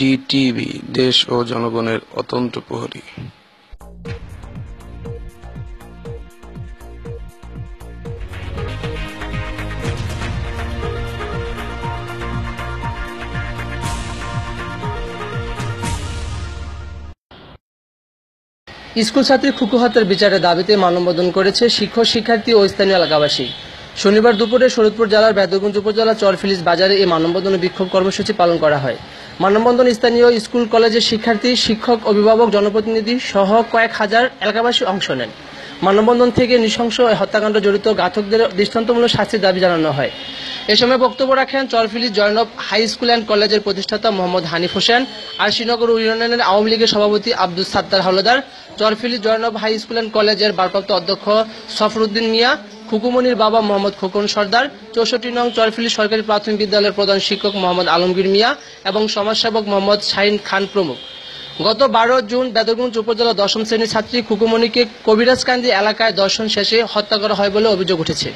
BDTV, দেশ ও জনগণের অতন্ত্র প্রহরী। স্কুল ছাত্রী খুকু হত্যার বিচারের দাবিতে মানববন্ধন করেছে শিক্ষক, শিক্ষার্থী ও স্থানীয় এলাকাবাসী। শনিবার দুপুরে শরীয়তপুর জেলার বেদরগঞ্জ উপজেলা চরফিলিজ বাজারে এই মানববন্ধন ও বিক্ষোভ কর্মসূচি পালন করা হয়। মানববন্ধন স্থানীয় স্কুল কলেজের শিক্ষার্থী, শিক্ষক, অভিভাবক, জনপ্রতিনিধি সহ কয়েক হাজার এলাকাবাসী অংশ নেন। মানববন্ধন থেকে নৃশংস হত্যাকাণ্ড জড়িত ঘাতকদের দৃষ্টান্তমূলক শাস্তির দাবি জানানো হয়। এ সময় বক্তব্য রাখেন চরফিলিজ জয়নব হাই স্কুল অ্যান্ড কলেজের প্রতিষ্ঠাতা মোহাম্মদ হানিফ হোসেন, আরশিনগর ইউনিয়নের আওয়ামী লীগের সভাপতি Abdus Sattar Howlader, Charfilij Zainab high school and কলেজের ভারপ্রাপ্ত অধ্যক্ষ সফরউদ্দিন মিয়া, খুকুমনির বাবা মোহাম্মদ খোকন সর্দার, 64 নং চরফিলিজ সরকারি প্রাথমিক বিদ্যালয়ের প্রধান শিক্ষক মোহাম্মদ আলমগীর মিয়া এবং সমাজসেবক মোহাম্মদ শাহিন খান প্রমুখ। গত 12 জুন বেদরগঞ্জ উপজেলা 10ম শ্রেণীর ছাত্রী খুকুমনিকে কবিরাজকান্দি এলাকায় দর্শন শেষে হত্যা করা হয় বলে অভিযোগ উঠেছে।